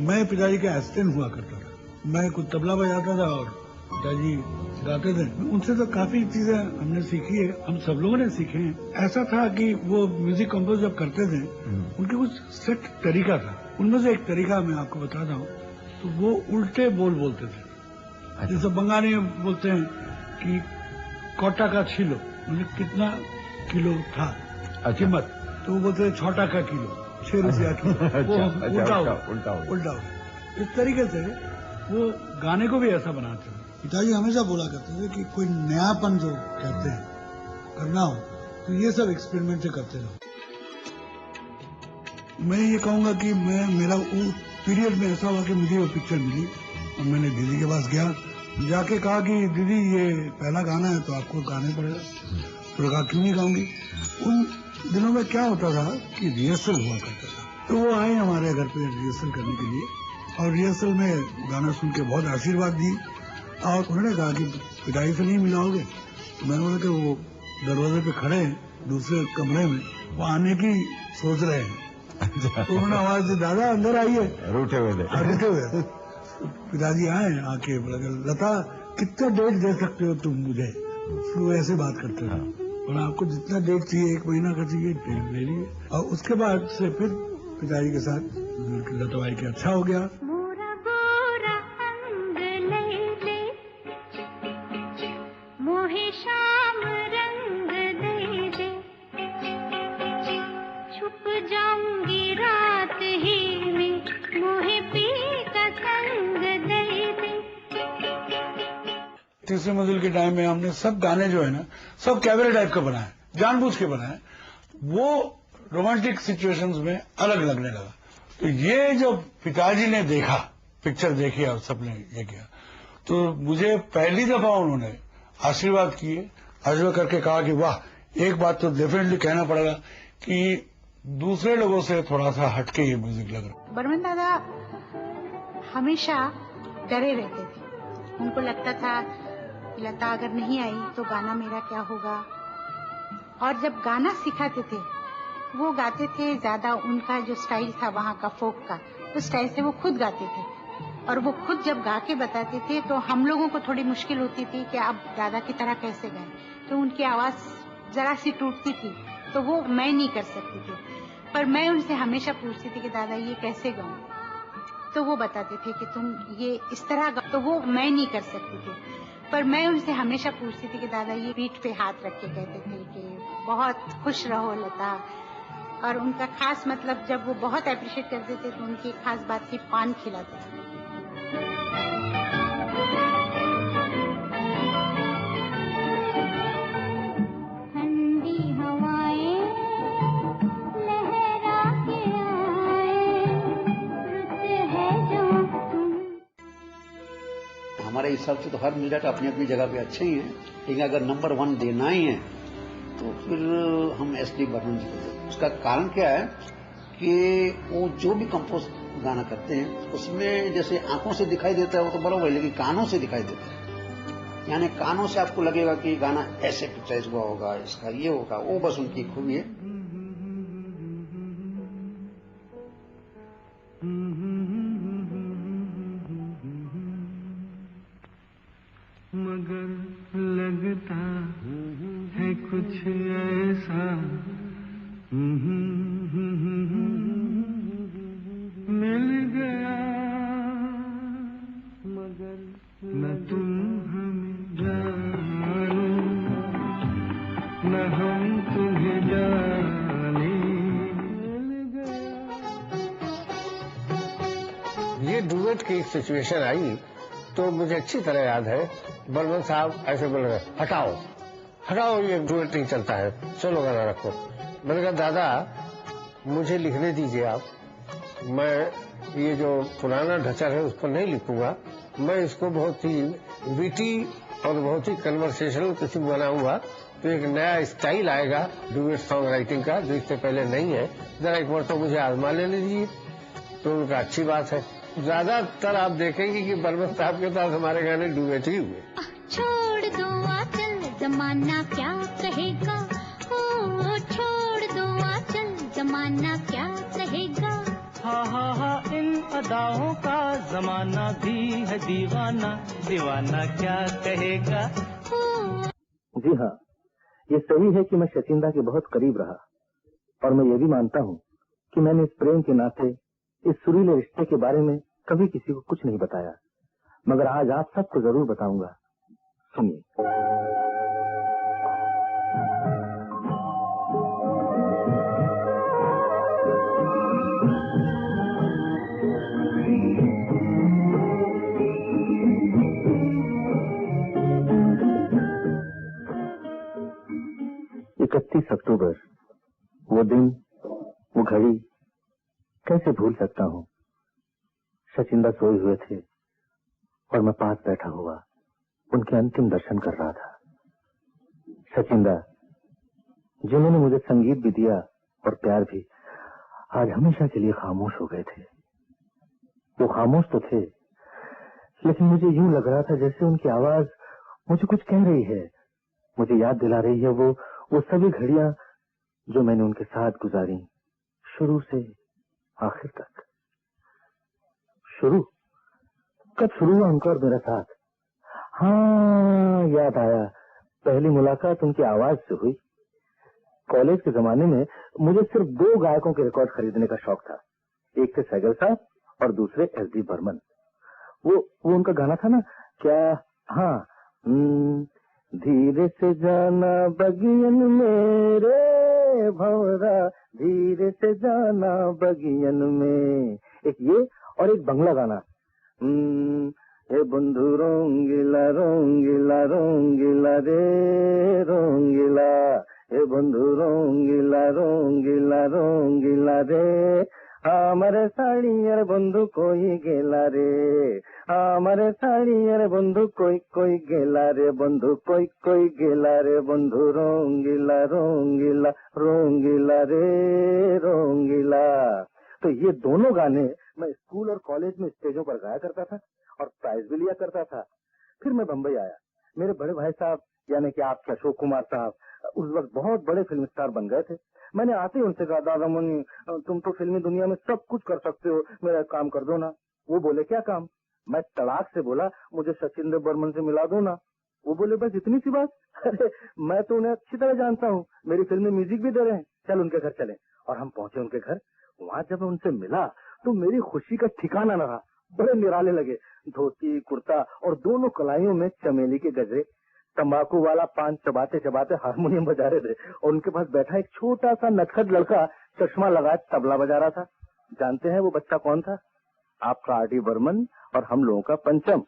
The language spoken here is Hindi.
मैं पिताजी का असिस्टेंट हुआ करता था। मैं कुछ तबला बजाता था और पिताजी गाते थे। उनसे तो काफी चीजें हमने सीखी है, हम सब लोगों ने सीखे हैं। ऐसा था कि वो म्यूजिक कंपोज जब करते थे उनके कुछ सेट तरीका था। उनमें से एक तरीका मैं आपको बताता हूँ। तो वो उल्टे बोल बोलते थे। जैसे बंगाली में बोलते हैं कि कोटा का छिलो, मतलब कितना किलो था कीमत, तो वो बोलते थे छोटा का किलो, 6 रुपया किलो। उल्टा इस तरीके से वो गाने को भी ऐसा बनाते थे। पिताजी हमेशा बोला करते थे कि कोई नयापन जो कहते हैं करना हो तो ये सब एक्सपेरिमेंट से करते रहो। मैं ये कहूंगा कि मेरा वो पीरियड में ऐसा हुआ कि मुझे वो पिक्चर मिली और मैंने दीदी के पास गया, जाके कहा कि दीदी ये पहला गाना है तो आपको गाने पड़ेगा। तो कहा क्यों नहीं गाऊंगी। उन दिनों में क्या होता था कि रिहर्सल हुआ करता था, तो वो आए हमारे घर पे रिहर्सल करने के लिए और रिहर्सल में गाना सुन के बहुत आशीर्वाद दी और उन्होंने कहा कि पिताजी से नहीं मिलाओगे। तो मैंने बोला कि वो दरवाजे पे खड़े हैं दूसरे कमरे में, वो आने की सोच रहे हैं। तो उन्होंने आवाज दी, दादा अंदर आइए। रूठे हुए पिताजी आए, आके बोला लता कितना डेट दे सकते हो तुम मुझे। तो ऐसे बात करते थे और आपको जितना डेट चाहिए 1 महीना का चाहिए डेट ले लीजिए। और उसके बाद से फिर पिताजी के साथ लता भाई के अच्छा हो गया। तीसरी मंजिल के टाइम में हमने सब गाने जो है ना सब कैबरे टाइप का बनाए, जानबूझ के बनाए। वो रोमांटिक सिचुएशंस में अलग लगने लगा। तो ये जो पिताजी ने देखा, पिक्चर देखी और सबने ये किया, तो मुझे पहली दफा उन्होंने आशीर्वाद किए, आशीर्वाद करके कहा कि वाह, एक बात तो डेफिनेटली कहना पड़ेगा कि दूसरे लोगों से थोड़ा सा हटके ये म्यूजिक लग रहा। बर्मन दादा हमेशा डरे रहते थे। उनको लगता था लता अगर नहीं आई तो गाना मेरा क्या होगा। और जब गाना सिखाते थे वो गाते थे ज्यादा, उनका जो स्टाइल था वहाँ का फोक का, उस स्टाइल से वो खुद गाते थे। और वो खुद जब गा के बताते थे तो हम लोगों को थोड़ी मुश्किल होती थी कि आप दादा की तरह कैसे गाएं। तो उनकी आवाज जरा सी टूटती थी तो वो मैं नहीं कर सकती थी, पर मैं उनसे हमेशा पूछती थी कि दादा ये कैसे गाऊं। तो वो बताते थे कि तुम ये इस तरह गाओ। तो वो मैं नहीं कर सकती थी, पर मैं उनसे हमेशा पूछती थी कि दादा ये पीठ पे हाथ रख के कहते थे कि बहुत खुश रहो लता। और उनका खास मतलब जब वो बहुत अप्रिशिएट करते थे तो उनकी खास बात थी पान खिलाते थे। हमारे हिसाब से तो हर म्यूजिक अपनी अपनी जगह पे अच्छे ही हैं, लेकिन अगर नंबर 1 देना ही है तो फिर हम एस.डी. बर्मन जी को देते। उसका कारण क्या है कि वो जो भी कंपोज गाना करते हैं उसमें जैसे आंखों से दिखाई देता है वो तो बराबर है, लेकिन कानों से दिखाई देता है। यानी कानों से आपको लगेगा कि गाना ऐसे पिक्चराइज हुआ होगा, इसका ये होगा, वो बस उनकी खूबी है। मगर लगता है कुछ ऐसा मिल गया, मगर न तुम हमें जानो न हम तुम्हें जाने। ये डुएट की सिचुएशन आई तो मुझे अच्छी तरह याद है, बर्मन साहब ऐसे बोल रहे हटाओ हटाओ, ये डुएट नहीं चलता है, चलो गाना रखो। मैंने कहा दादा मुझे लिखने दीजिए आप, मैं ये जो पुराना ढचर है उस पर नहीं लिखूंगा, मैं इसको बहुत ही विटी और बहुत ही कन्वर्सेशनल किस्म बनाऊंगा, तो एक नया स्टाइल आएगा डुएट सॉन्ग राइटिंग का जो इससे पहले नहीं है, जरा एक बार तो मुझे आजमा लेने दीजिए। तो उनका अच्छी बात है। ज्यादातर आप देखेंगे कि बर्मन साहब के साथ हमारे गाने डुएट ही हुए। छोड़ दो आंचल जमाना क्या कहेगा, ओ छोड़ दो आंचल जमाना क्या कहेगा। हा इन अदाओं का जमाना भी है दीवाना, दीवाना क्या कहेगा। जी हाँ, ये सही है कि मैं शचिंदा के बहुत करीब रहा, और मैं ये भी मानता हूँ कि मैंने इस प्रेम के नाते, इस सुरीले रिश्ते के बारे में कभी किसी को कुछ नहीं बताया, मगर आज आप सबको जरूर बताऊंगा। सुनिए। अक्टूबर, वो दिन, वो घड़ी कैसे भूल सकता हूँ। शचिंदा सोए हुए थे और मैं पास बैठा हुआ उनके अंतिम दर्शन कर रहा था। शचिंदा, जिन्होंने मुझे संगीत भी दिया और प्यार भी, आज हमेशा के लिए खामोश हो गए थे। वो खामोश तो थे, लेकिन मुझे यूं लग रहा था जैसे उनकी आवाज मुझे कुछ कह रही है, मुझे याद दिला रही है वो सभी घड़ियां जो मैंने उनके साथ गुजारी, शुरू से आखिर तक। शुरू कब शुरू हुआ उनका और मेरा साथ? हाँ, याद आया, पहली मुलाकात उनकी आवाज से हुई। कॉलेज के जमाने में मुझे सिर्फ 2 गायकों के रिकॉर्ड खरीदने का शौक था, एक थे सहगल साहब और दूसरे एसडी बर्मन। वो उनका गाना था ना, क्या, हाँ, धीरे से जाना बगियन मेरे भंवरा, धीरे से जाना बगियन में, एक ये और एक बंगला गाना, ए बंधु रोंगिला रोंगिला रोंगिला रे रोंगिला, ए बंधु रोंगिला रोंगिला रोंगिला रे, हमारे साड़ियर बंधु कोई गेला रे, हमारे साड़ियर बंधु कोई गेला रे, बंधु कोई गेला रे, बंधु रोंगिला रोंगिला रोंगिला रे रोंगिला। तो ये दोनों गाने मैं स्कूल और कॉलेज में स्टेजों पर गाया करता था और प्राइज भी लिया करता था। फिर मैं बम्बई आया। मेरे बड़े भाई साहब यानी कि आपके अशोक कुमार साहब उस वक्त बहुत बड़े फिल्म स्टार बन गए थे। मैंने आते ही उनसे कहा, दादा मुनि तुम तो फिल्मी दुनिया में सब कुछ कर सकते हो, मेरा काम कर दो ना। वो बोले, क्या काम? मैं तड़ाक से बोला, मुझे सचिंद्र बर्मन से मिला दो ना। वो बोले, बस इतनी सी बात? अरे मैं तो उन्हें अच्छी तरह जानता हूँ, मेरी फिल्म में म्यूजिक भी दे रहे हैं, चल उनके घर चले। और हम पहुंचे उनके घर। वहाँ जब मैं उनसे मिला तो मेरी खुशी का ठिकाना न रहा। बड़े निराले लगे, धोती कुर्ता और दोनों कलाइयों में चमेली के गजरे, तंबाकू वाला पान चबाते चबाते हारमोनियम बजा रहे थे, और उनके पास बैठा एक छोटा सा नटखट लड़का चश्मा लगाए तबला बजा रहा था। जानते हैं वो बच्चा कौन था? आपका आर.डी. बर्मन और हम लोगों का पंचम,